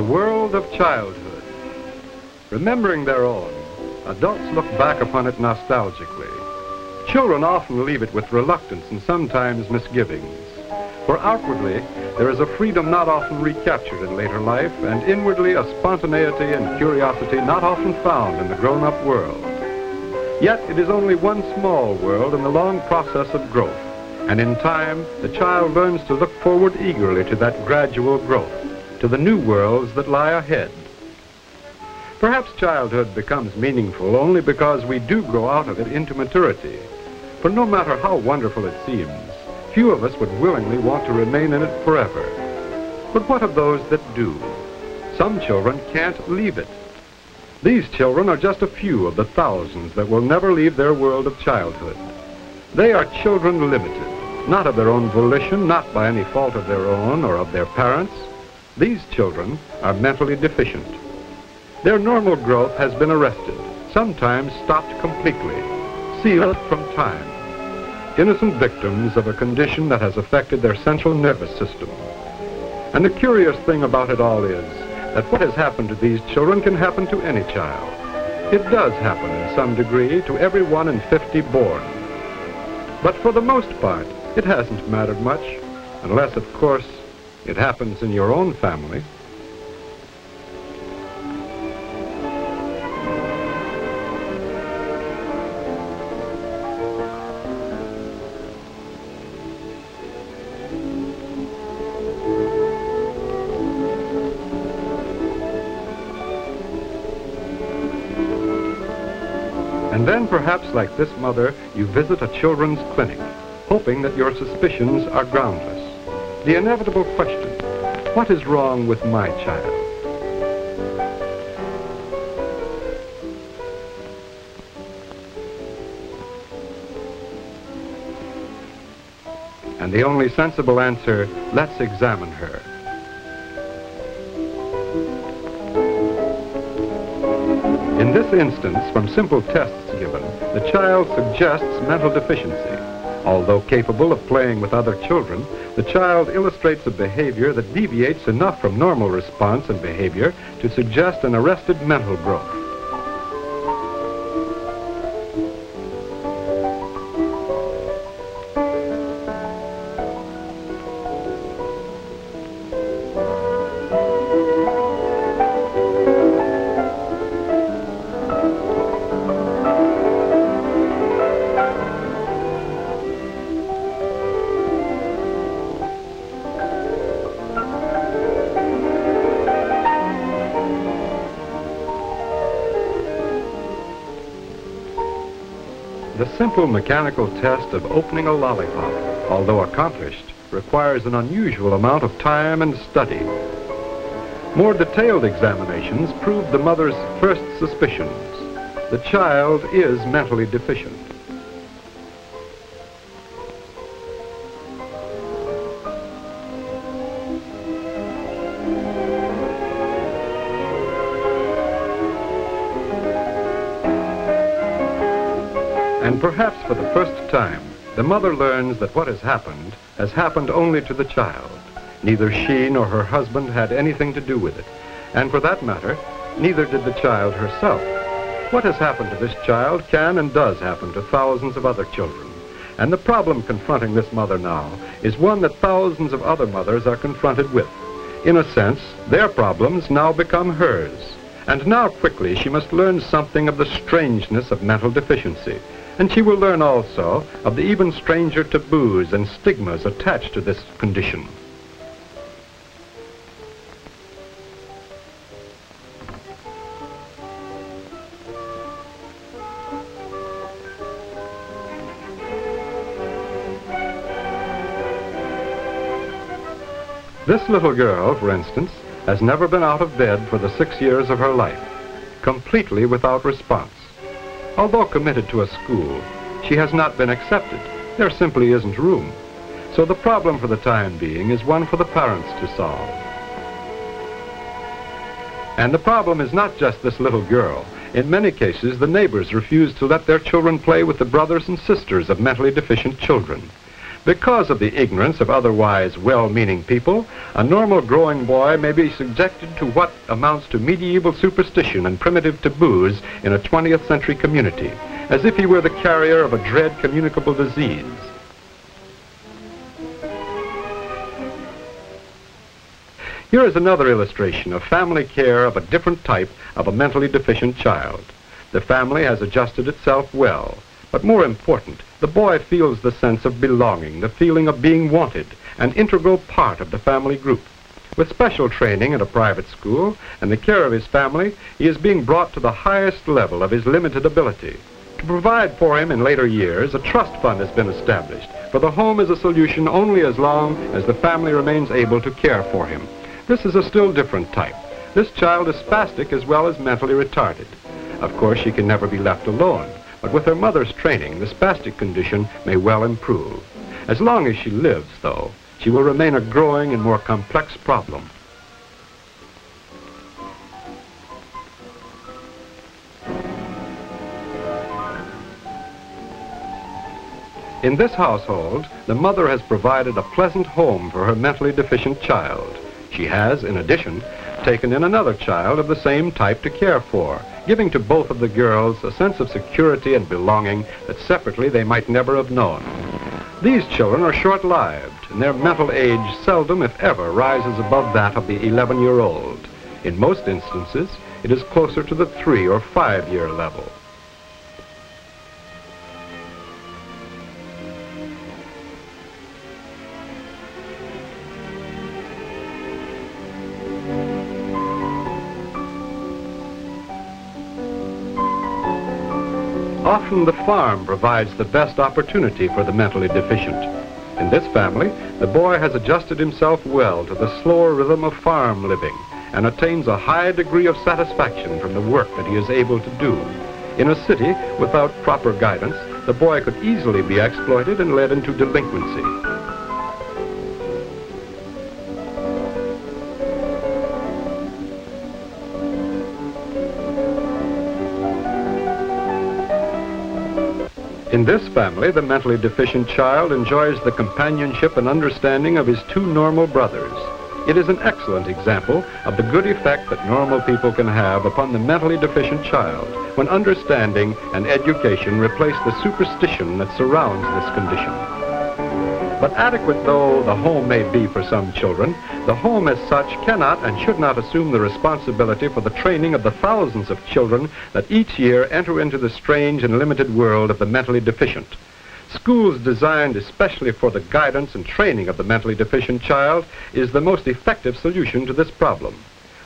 The world of childhood. Remembering their own, adults look back upon it nostalgically. Children often leave it with reluctance and sometimes misgivings. For outwardly, there is a freedom not often recaptured in later life, and inwardly a spontaneity and curiosity not often found in the grown-up world. Yet it is only one small world in the long process of growth, and in time, the child learns to look forward eagerly to that gradual growth, to the new worlds that lie ahead. Perhaps childhood becomes meaningful only because we do grow out of it into maturity. For no matter how wonderful it seems, few of us would willingly want to remain in it forever. But what of those that do? Some children can't leave it. These children are just a few of the thousands that will never leave their world of childhood. They are children limited, not of their own volition, not by any fault of their own or of their parents. These children are mentally deficient. Their normal growth has been arrested, sometimes stopped completely, sealed from time. Innocent victims of a condition that has affected their central nervous system. And the curious thing about it all is that what has happened to these children can happen to any child. It does happen in some degree to every 1 in 50 born. But for the most part, it hasn't mattered much, unless, of course, it happens in your own family. And then perhaps like this mother, you visit a children's clinic, hoping that your suspicions are groundless. The inevitable question, what is wrong with my child? And the only sensible answer, let's examine her. In this instance, from simple tests given, the child suggests mental deficiency. Although capable of playing with other children, the child illustrates a behavior that deviates enough from normal response and behavior to suggest an arrested mental growth. The simple mechanical test of opening a lollipop, although accomplished, requires an unusual amount of time and study. More detailed examinations prove the mother's first suspicions. The child is mentally deficient. And perhaps for the first time, the mother learns that what has happened only to the child. Neither she nor her husband had anything to do with it. And for that matter, neither did the child herself. What has happened to this child can and does happen to thousands of other children. And the problem confronting this mother now is one that thousands of other mothers are confronted with. In a sense, their problems now become hers. And now quickly she must learn something of the strangeness of mental deficiency. And she will learn also of the even stranger taboos and stigmas attached to this condition. This little girl, for instance, has never been out of bed for the 6 years of her life, completely without response. Although committed to a school, she has not been accepted. There simply isn't room. So the problem for the time being is one for the parents to solve. And the problem is not just this little girl. In many cases, the neighbors refuse to let their children play with the brothers and sisters of mentally deficient children. Because of the ignorance of otherwise well-meaning people, a normal growing boy may be subjected to what amounts to medieval superstition and primitive taboos in a 20th century community, as if he were the carrier of a dread communicable disease. Here is another illustration of family care of a different type of a mentally deficient child. The family has adjusted itself well, but more important, the boy feels the sense of belonging, the feeling of being wanted, an integral part of the family group. With special training at a private school and the care of his family, he is being brought to the highest level of his limited ability. To provide for him in later years, a trust fund has been established, for the home is a solution only as long as the family remains able to care for him. This is a still different type. This child is spastic as well as mentally retarded. Of course, she can never be left alone, but with her mother's training, the spastic condition may well improve. As long as she lives, though, she will remain a growing and more complex problem. In this household, the mother has provided a pleasant home for her mentally deficient child. She has, in addition, taken in another child of the same type to care for, giving to both of the girls a sense of security and belonging that separately they might never have known. These children are short-lived, and their mental age seldom, if ever, rises above that of the 11-year-old. In most instances, it is closer to the 3- or 5-year level. Often the farm provides the best opportunity for the mentally deficient. In this family, the boy has adjusted himself well to the slower rhythm of farm living and attains a high degree of satisfaction from the work that he is able to do. In a city, without proper guidance, the boy could easily be exploited and led into delinquency. In this family, the mentally deficient child enjoys the companionship and understanding of his 2 normal brothers. It is an excellent example of the good effect that normal people can have upon the mentally deficient child when understanding and education replace the superstition that surrounds this condition. But adequate though the home may be for some children, the home as such cannot and should not assume the responsibility for the training of the thousands of children that each year enter into the strange and limited world of the mentally deficient. Schools designed especially for the guidance and training of the mentally deficient child is the most effective solution to this problem.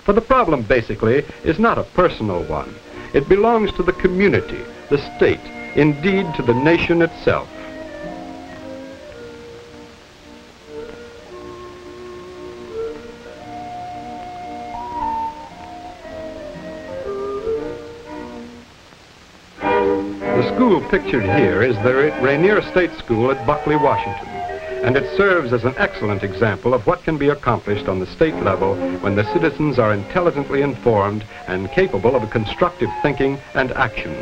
For the problem basically is not a personal one. It belongs to the community, the state, indeed to the nation itself. The school pictured here is the Rainier State School at Buckley, Washington, and it serves as an excellent example of what can be accomplished on the state level when the citizens are intelligently informed and capable of constructive thinking and action.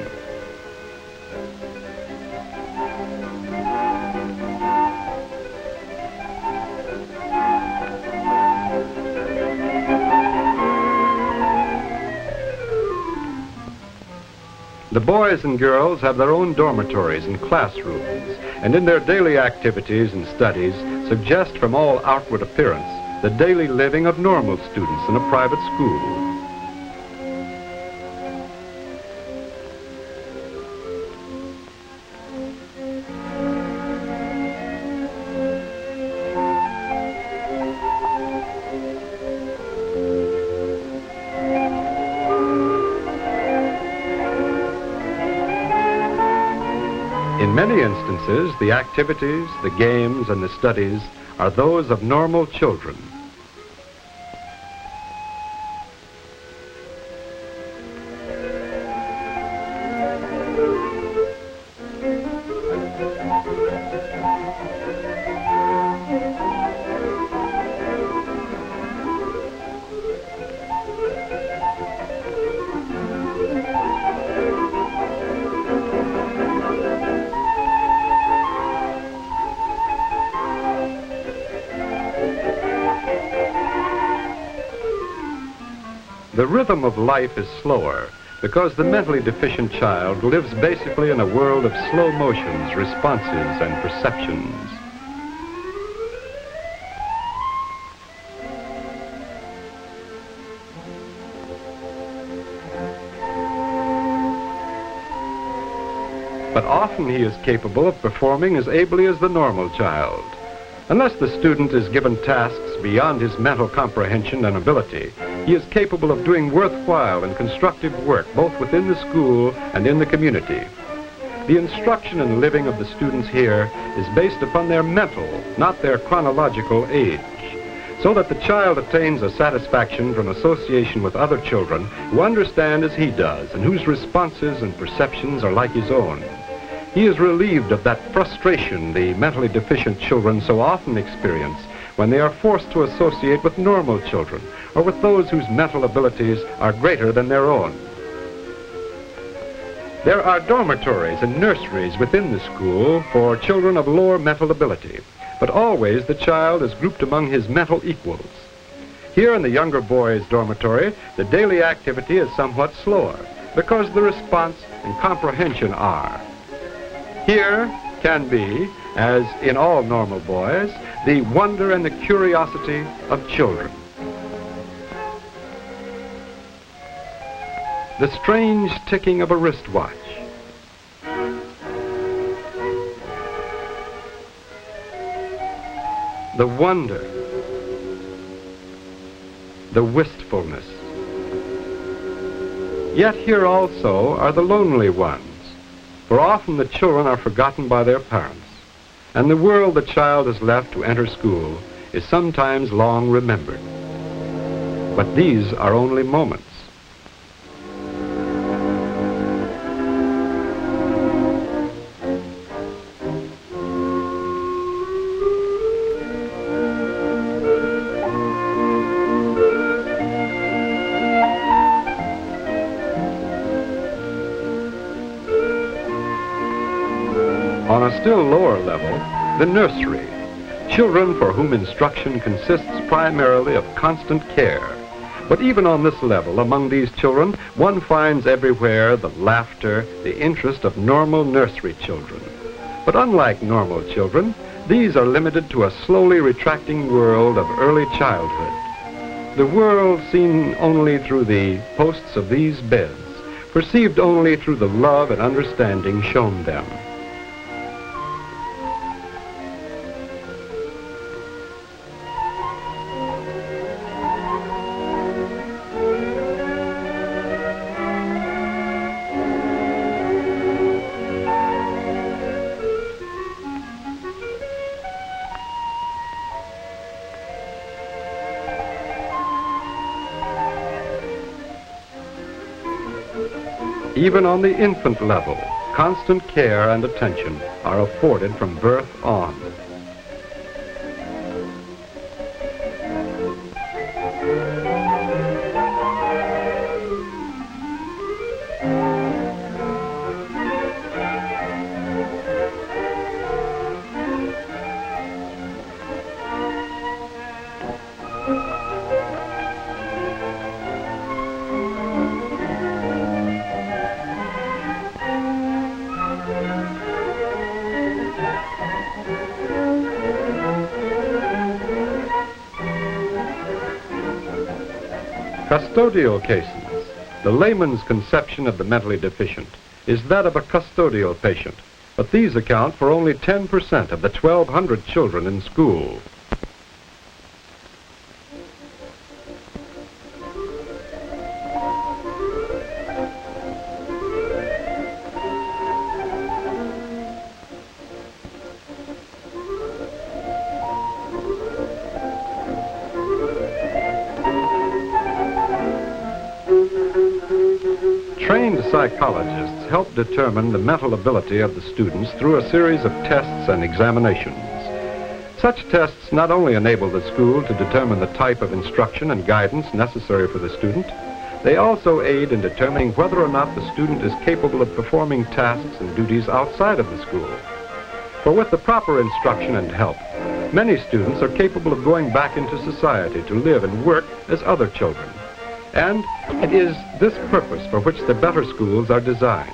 The boys and girls have their own dormitories and classrooms, and in their daily activities and studies suggest from all outward appearance the daily living of normal students in a private school. In many instances, the activities, the games, and the studies are those of normal children. The rhythm of life is slower because the mentally deficient child lives basically in a world of slow motions, responses, and perceptions. But often he is capable of performing as ably as the normal child. Unless the student is given tasks beyond his mental comprehension and ability, he is capable of doing worthwhile and constructive work both within the school and in the community. The instruction and living of the students here is based upon their mental, not their chronological age, so that the child attains a satisfaction from association with other children who understand as he does and whose responses and perceptions are like his own. He is relieved of that frustration the mentally deficient children so often experience when they are forced to associate with normal children or with those whose mental abilities are greater than their own. There are dormitories and nurseries within the school for children of lower mental ability, but always the child is grouped among his mental equals. Here in the younger boys' dormitory, the daily activity is somewhat slower because the response and comprehension are. Here can be, as in all normal boys, the wonder and the curiosity of children. The strange ticking of a wristwatch. The wonder. The wistfulness. Yet here also are the lonely ones. For often the children are forgotten by their parents, and the world the child has left to enter school is sometimes long remembered. But these are only moments. On a still lower level, the nursery, children for whom instruction consists primarily of constant care. But even on this level, among these children, one finds everywhere the laughter, the interest of normal nursery children. But unlike normal children, these are limited to a slowly retracting world of early childhood. The world seen only through the posts of these beds, perceived only through the love and understanding shown them. Even on the infant level, constant care and attention are afforded from birth on. Custodial cases. The layman's conception of the mentally deficient is that of a custodial patient, but these account for only 10% of the 1,200 children in school. Trained psychologists help determine the mental ability of the students through a series of tests and examinations. Such tests not only enable the school to determine the type of instruction and guidance necessary for the student, they also aid in determining whether or not the student is capable of performing tasks and duties outside of the school. For with the proper instruction and help, many students are capable of going back into society to live and work as other children. And it is this purpose for which the better schools are designed.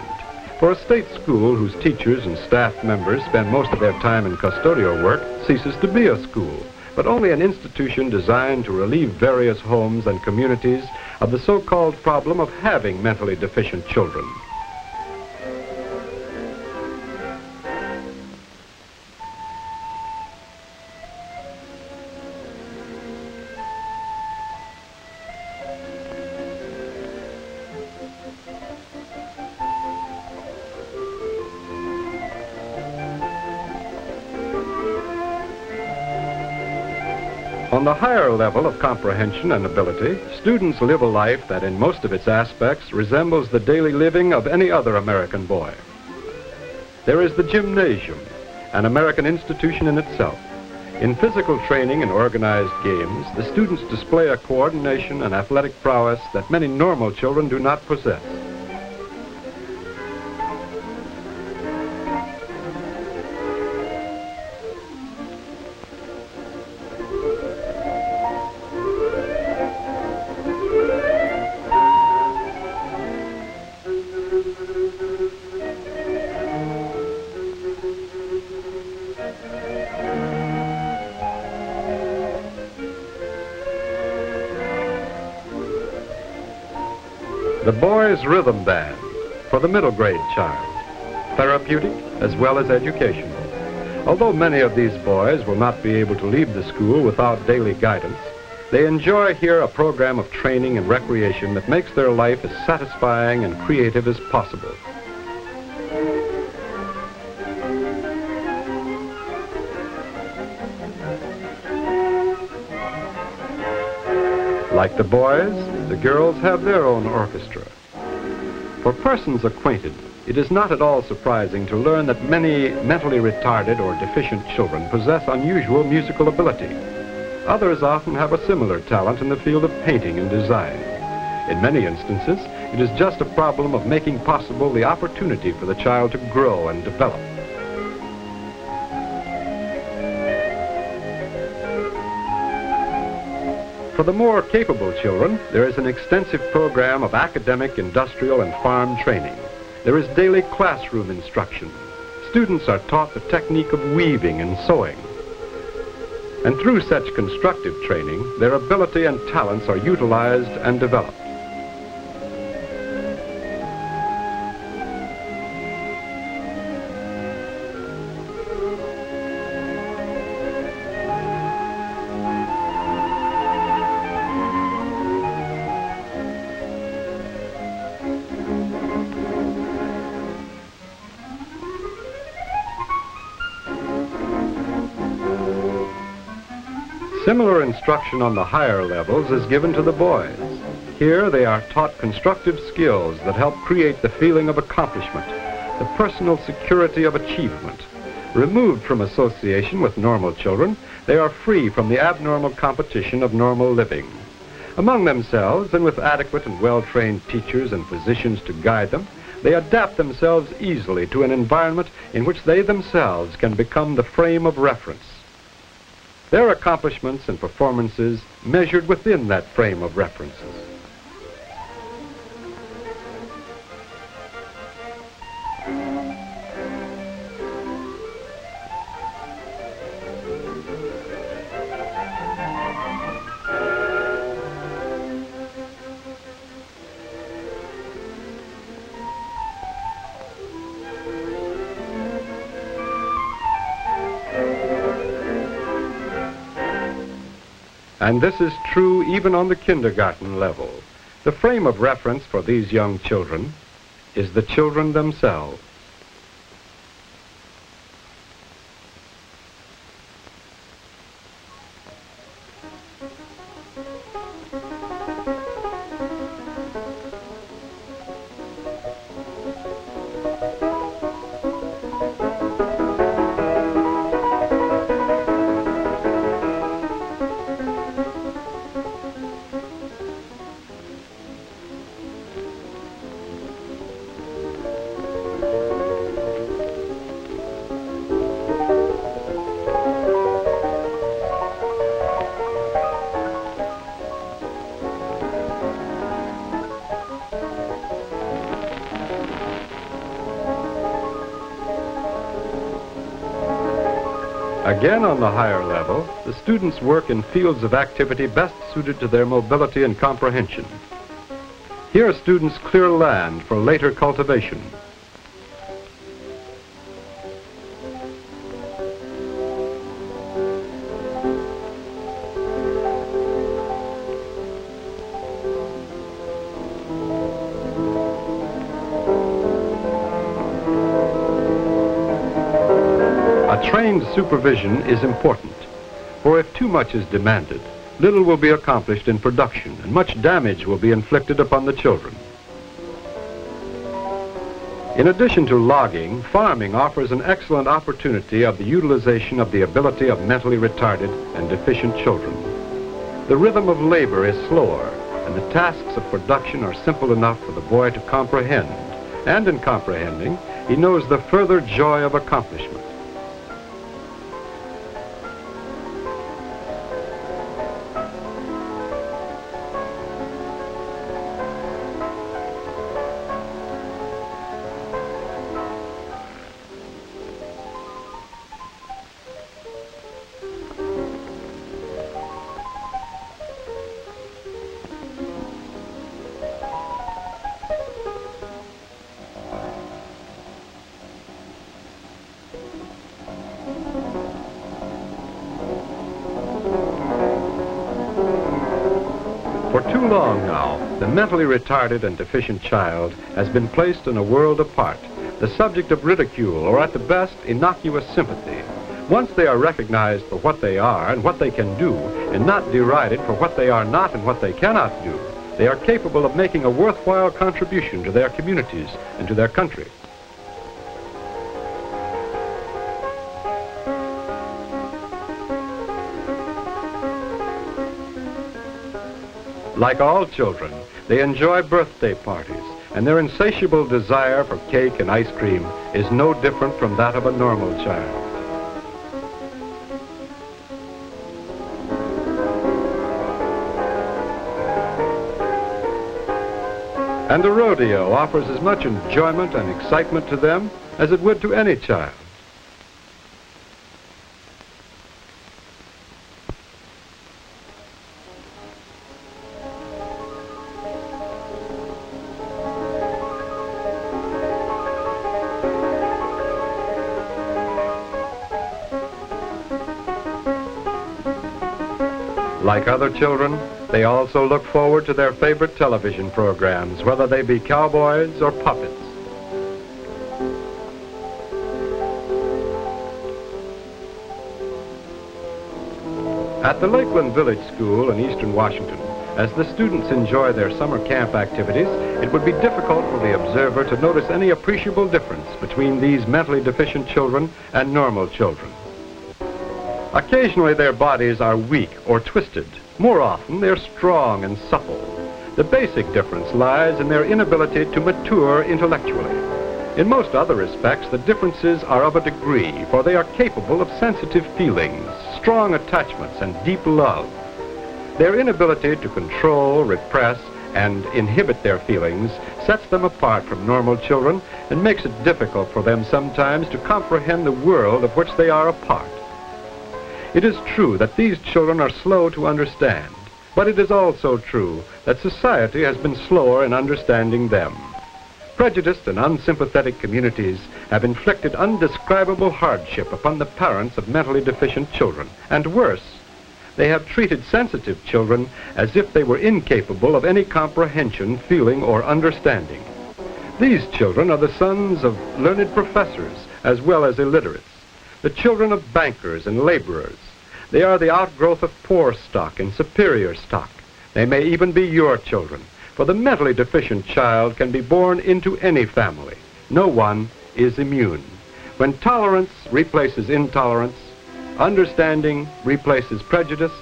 For a state school whose teachers and staff members spend most of their time in custodial work ceases to be a school, but only an institution designed to relieve various homes and communities of the so-called problem of having mentally deficient children. On the higher level of comprehension and ability, students live a life that in most of its aspects resembles the daily living of any other American boy. There is the gymnasium, an American institution in itself. In physical training and organized games, the students display a coordination and athletic prowess that many normal children do not possess. The boys' rhythm band for the middle grade child, therapeutic as well as educational. Although many of these boys will not be able to leave the school without daily guidance, they enjoy here a program of training and recreation that makes their life as satisfying and creative as possible. Like the boys, the girls have their own orchestra. For persons acquainted, it is not at all surprising to learn that many mentally retarded or deficient children possess unusual musical ability. Others often have a similar talent in the field of painting and design. In many instances, it is just a problem of making possible the opportunity for the child to grow and develop. For the more capable children, there is an extensive program of academic, industrial, and farm training. There is daily classroom instruction. Students are taught the technique of weaving and sewing. And through such constructive training, their ability and talents are utilized and developed. Similar instruction on the higher levels is given to the boys. Here they are taught constructive skills that help create the feeling of accomplishment, the personal security of achievement. Removed from association with normal children, they are free from the abnormal competition of normal living. Among themselves, and with adequate and well-trained teachers and physicians to guide them, they adapt themselves easily to an environment in which they themselves can become the frame of reference. Their accomplishments and performances measured within that frame of references. And this is true even on the kindergarten level. The frame of reference for these young children is the children themselves. Again, on the higher level, the students work in fields of activity best suited to their mobility and comprehension. Here, students clear land for later cultivation. Trained supervision is important, for if too much is demanded, little will be accomplished in production and much damage will be inflicted upon the children. In addition to logging, farming offers an excellent opportunity of the utilization of the ability of mentally retarded and deficient children. The rhythm of labor is slower, and the tasks of production are simple enough for the boy to comprehend, and in comprehending, he knows the further joy of accomplishment. For too long now, the mentally retarded and deficient child has been placed in a world apart, the subject of ridicule or at the best innocuous sympathy. Once they are recognized for what they are and what they can do, and not derided for what they are not and what they cannot do, they are capable of making a worthwhile contribution to their communities and to their country. Like all children, they enjoy birthday parties, and their insatiable desire for cake and ice cream is no different from that of a normal child. And a rodeo offers as much enjoyment and excitement to them as it would to any child. Like other children, they also look forward to their favorite television programs, whether they be cowboys or puppets. At the Lakeland Village School in eastern Washington, as the students enjoy their summer camp activities, it would be difficult for the observer to notice any appreciable difference between these mentally deficient children and normal children. Occasionally their bodies are weak or twisted. More often they're strong and supple. The basic difference lies in their inability to mature intellectually. In most other respects, the differences are of a degree, for they are capable of sensitive feelings, strong attachments, and deep love. Their inability to control, repress, and inhibit their feelings sets them apart from normal children and makes it difficult for them sometimes to comprehend the world of which they are a part. It is true that these children are slow to understand, but it is also true that society has been slower in understanding them. Prejudiced and unsympathetic communities have inflicted undescribable hardship upon the parents of mentally deficient children, and worse, they have treated sensitive children as if they were incapable of any comprehension, feeling, or understanding. These children are the sons of learned professors as well as illiterates, the children of bankers and laborers. They are the outgrowth of poor stock and superior stock. They may even be your children, for the mentally deficient child can be born into any family. No one is immune. When tolerance replaces intolerance, understanding replaces prejudice,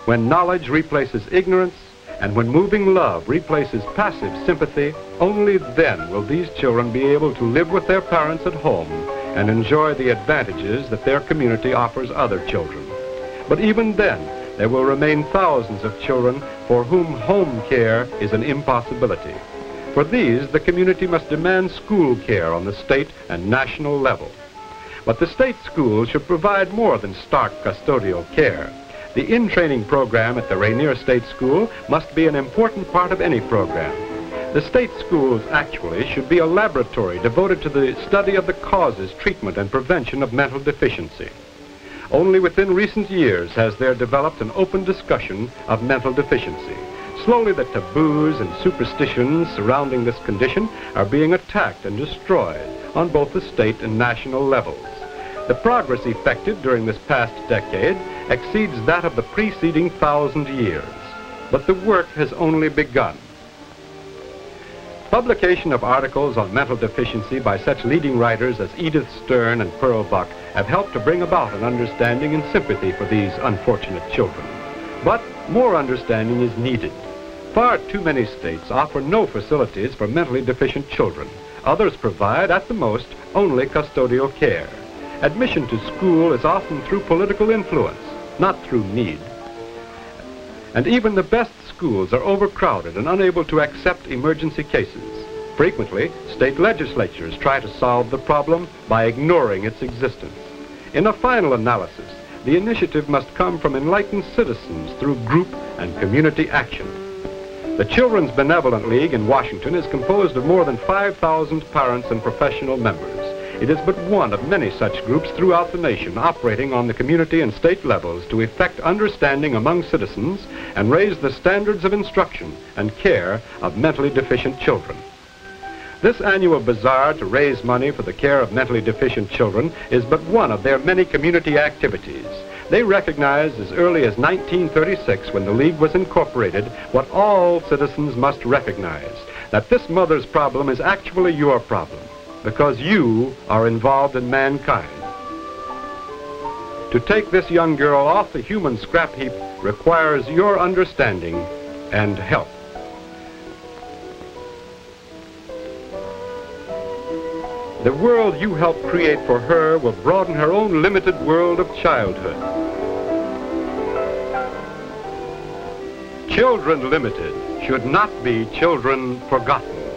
when knowledge replaces ignorance, and when moving love replaces passive sympathy, only then will these children be able to live with their parents at home and enjoy the advantages that their community offers other children. But even then, there will remain thousands of children for whom home care is an impossibility. For these, the community must demand school care on the state and national level. But the state schools should provide more than stark custodial care. The in-training program at the Rainier State School must be an important part of any program. The state schools actually should be a laboratory devoted to the study of the causes, treatment, and prevention of mental deficiency. Only within recent years has there developed an open discussion of mental deficiency. Slowly the taboos and superstitions surrounding this condition are being attacked and destroyed on both the state and national levels. The progress effected during this past decade exceeds that of the preceding 1,000 years, but the work has only begun. Publication of articles on mental deficiency by such leading writers as Edith Stern and Pearl Buck have helped to bring about an understanding and sympathy for these unfortunate children. But more understanding is needed. Far too many states offer no facilities for mentally deficient children. Others provide, at the most, only custodial care. Admission to school is often through political influence, not through need. And even the best schools are overcrowded and unable to accept emergency cases. Frequently, state legislatures try to solve the problem by ignoring its existence. In a final analysis, the initiative must come from enlightened citizens through group and community action. The Children's Benevolent League in Washington is composed of more than 5,000 parents and professional members. It is but one of many such groups throughout the nation operating on the community and state levels to effect understanding among citizens and raise the standards of instruction and care of mentally deficient children. This annual bazaar to raise money for the care of mentally deficient children is but one of their many community activities. They recognized as early as 1936, when the League was incorporated, what all citizens must recognize, that this mother's problem is actually your problem, because you are involved in mankind. To take this young girl off the human scrap heap requires your understanding and help. The world you help create for her will broaden her own limited world of childhood. Children limited should not be children forgotten.